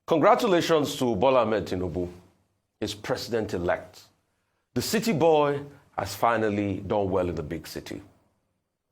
Congratulations to Bola Ahmed Tinubu, his president-elect. The city boy has finally done well in the big city.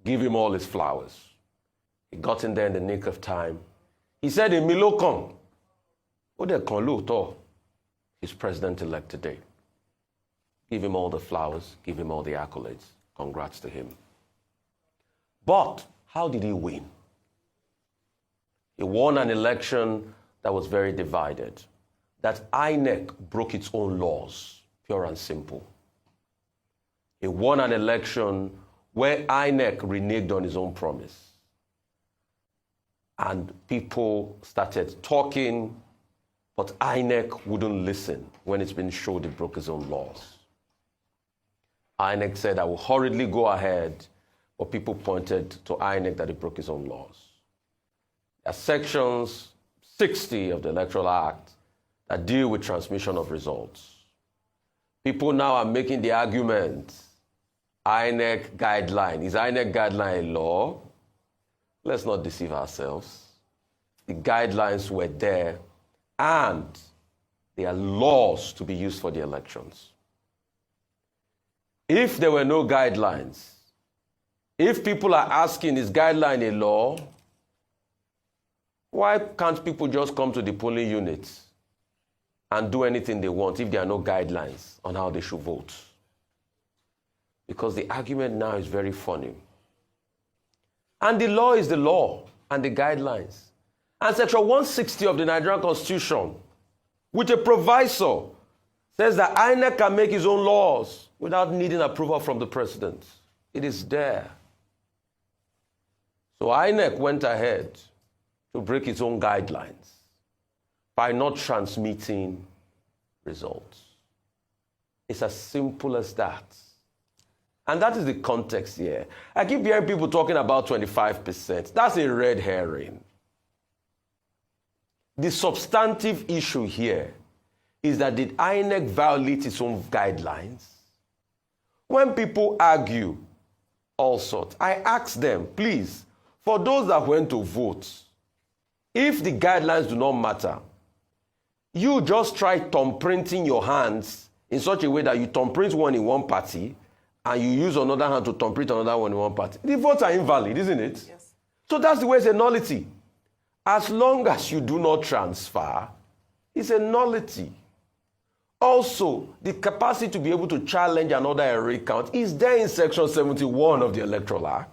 Give him all his flowers. He got in there in the nick of time. He said, "Èmi ló kàn." Ó dẹ̀ kàn lóòótọ́. He's president-elect today. Give him all the flowers, give him all the accolades. Congrats to him. But how did he win? He won an election that was very divided. That INEC broke its own laws, pure and simple. He won an election where INEC reneged on his own promise. And people started talking, but INEC wouldn't listen when it's been showed he broke his own laws. INEC said, "I will hurriedly go ahead," but people pointed to INEC that he broke his own laws. There are sections 60 of the Electoral Act that deal with transmission of results. People now are making the argument, INEC guideline. Is INEC guideline a law? Let's not deceive ourselves. The guidelines were there, and they are laws to be used for the elections. If there were no guidelines, if people are asking, is guideline a law? Why can't people just come to the polling units and do anything they want if there are no guidelines on how they should vote? Because the argument now is very funny. And the law is the law and the guidelines. And Section 160 of the Nigerian Constitution, with a proviso, says that INEC can make his own laws without needing approval from the president. It is there. So INEC went ahead to break its own guidelines by not transmitting results. It's as simple as that. And that is the context here. I keep hearing people talking about 25%. That's a red herring. The substantive issue here is that did INEC violate its own guidelines? When people argue all sorts, I ask them, please, for those that went to vote, if the guidelines do not matter, you just try thumbprinting your hands in such a way that you thumbprint one in one party and you use another hand to thumbprint another one in one party. The votes are invalid, isn't it? Yes. So that's the way it's a nullity. As long as you do not transfer, it's a nullity. Also, the capacity to be able to challenge another array count is there in Section 71 of the Electoral Act.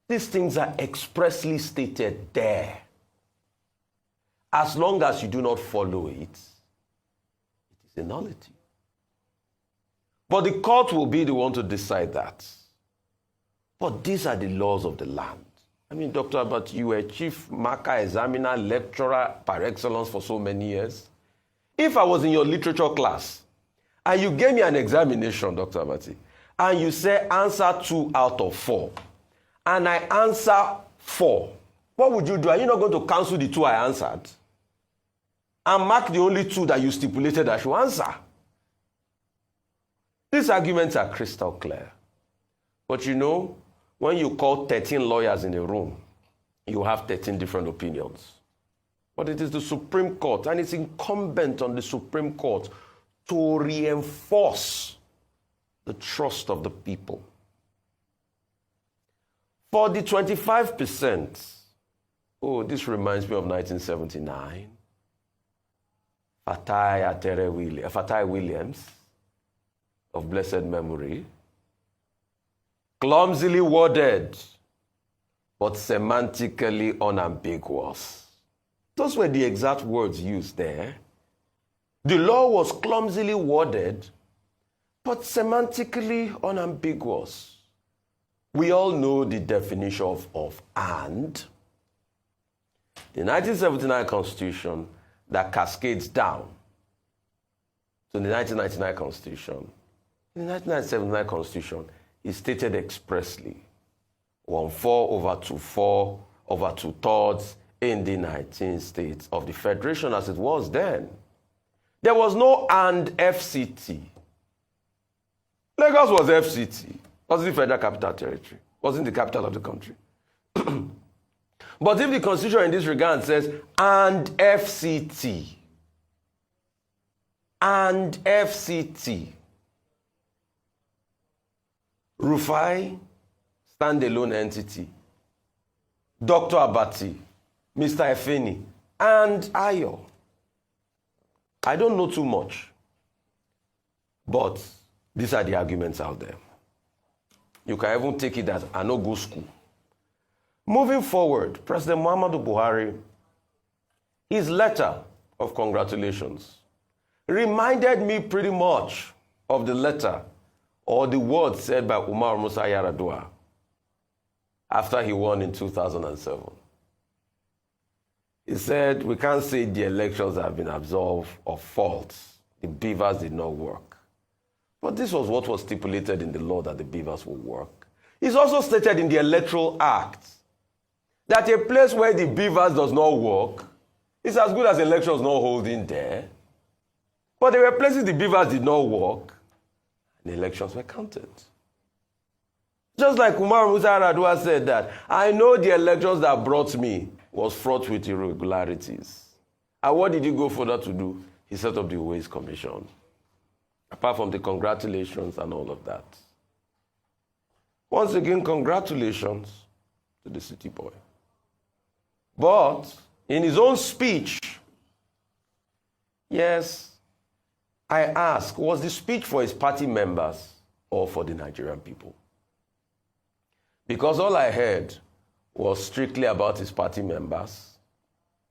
These things are expressly stated there. As long as you do not follow it, it is a nullity. But the court will be the one to decide that. But these are the laws of the land. I mean, Dr. Abbott, you were chief marker, examiner, lecturer par excellence for so many years. If I was in your literature class and you gave me an examination, Dr. Abbott, and you say answer 2 out of 4, and I answer 4, what would you do? Are you not going to cancel the 2 I answered and mark the only 2 that you stipulated I should answer? These arguments are crystal clear. But you know, when you call 13 lawyers in a room, you have 13 different opinions. But it is the Supreme Court, and it's incumbent on the Supreme Court to reinforce the trust of the people. For the 25%, oh, this reminds me of 1979. Fatai Williams, of blessed memory, clumsily worded, but semantically unambiguous. Those were the exact words used there. The law was clumsily worded, but semantically unambiguous. We all know the definition of "and." The 1979 Constitution that cascades down to the 1999 Constitution. In the 1979 Constitution is stated expressly 1/4 over 2/4 over 2/3 in the 19 states of the Federation as it was then. There was no "and" FCT. Lagos was FCT. Wasn't the Federal Capital Territory. Wasn't the capital of the country. But if the Constitution in this regard says, and FCT, Rufai, standalone entity, Dr. Abati, Mr. Efeni, and Ayo. I don't know too much, but these are the arguments out there. You can even take it as I no go school. Moving forward, President Muhammadu Buhari, his letter of congratulations reminded me pretty much of the letter or the words said by Umar Musa Yar'Adua after he won in 2007. He said, we can't say the elections have been absolved of faults. The beavers did not work. But this was what was stipulated in the law, that the beavers will work. It's also stated in the Electoral Act that a place where the beavers does not work is as good as elections not holding there. But there were places the beavers did not work, and the elections were counted. Just like Umar Musa Yar'Adua said that, I know the elections that brought me was fraught with irregularities. And what did he go further to do? He set up the Ways Commission. Apart from the congratulations and all of that. Once again, congratulations to the city boy. But in his own speech, yes, I ask, was the speech for his party members or for the Nigerian people? Because all I heard was strictly about his party members,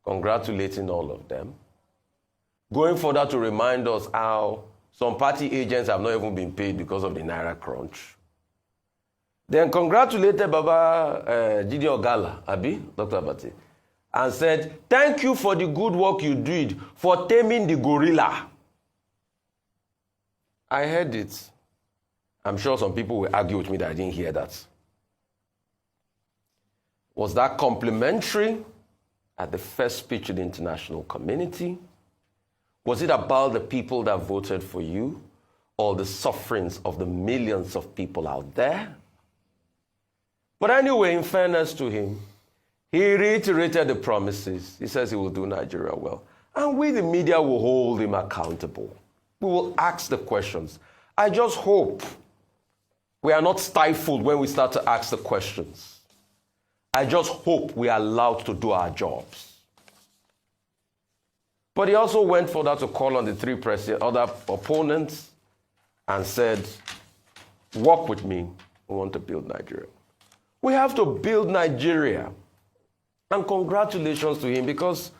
congratulating all of them, going further to remind us how some party agents have not even been paid because of the Naira crunch. Then congratulated Baba Jide Ogala, Abi, Dr. Abati, and said, thank you for the good work you did for taming the gorilla. I heard it. I'm sure some people will argue with me that I didn't hear that. Was that complimentary at the first speech to the international community? Was it about the people that voted for you or the sufferings of the millions of people out there? But anyway, in fairness to him, he reiterated the promises. He says he will do Nigeria well. And we, the media, will hold him accountable. We will ask the questions. I just hope we are not stifled when we start to ask the questions. I just hope we are allowed to do our jobs. But he also went further to call on the three other opponents and said, work with me. We want to build Nigeria. We have to build Nigeria. And congratulations to him, because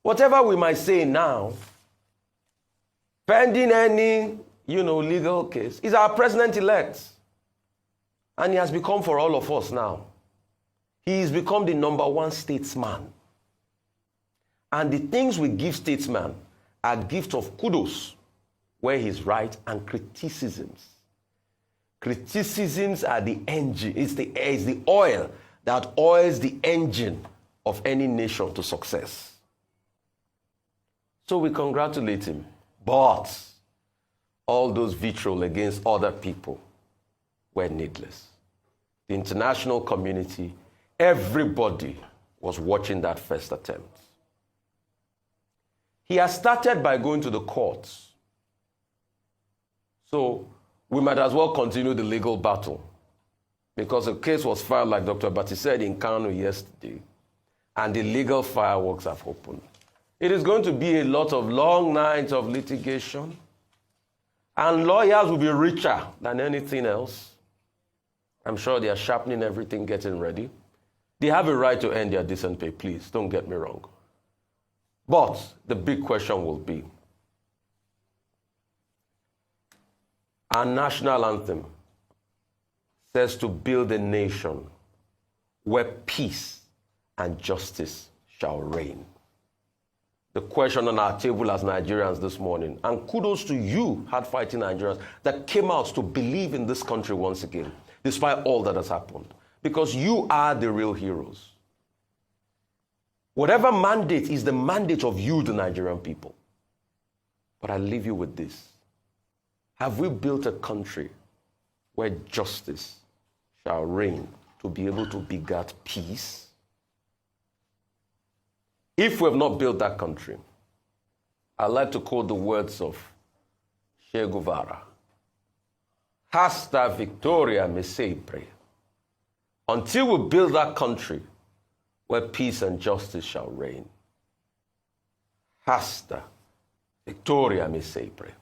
whatever we might say now, pending any, legal case, he's our president-elect. And he has become for all of us now. He's become the #1 statesman. And the things we give statesmen are gifts of kudos where he's right, and criticisms. Criticisms are the engine. It's the oil that oils the engine of any nation to success. So we congratulate him. But all those vitriol against other people were needless. The international community, everybody was watching that first attempt. He has started by going to the courts. So we might as well continue the legal battle, because the case was filed, like Dr. Abati said, in Kano yesterday, and the legal fireworks have opened. It is going to be a lot of long nights of litigation, and lawyers will be richer than anything else. I'm sure they are sharpening everything, getting ready. They have a right to earn their decent pay, please, don't get me wrong. But the big question will be, our national anthem says to build a nation where peace and justice shall reign. The question on our table as Nigerians this morning, and kudos to you, hard-fighting Nigerians, that came out to believe in this country once again, despite all that has happened, because you are the real heroes. Whatever mandate is the mandate of you, the Nigerian people. But I leave you with this. Have we built a country where justice shall reign to be able to beget peace? if we have not built that country, I'd like to quote the words of Che Guevara. Hasta victoria mi sempre. Until we build that country where peace and justice shall reign. Hasta victoria mi sempre.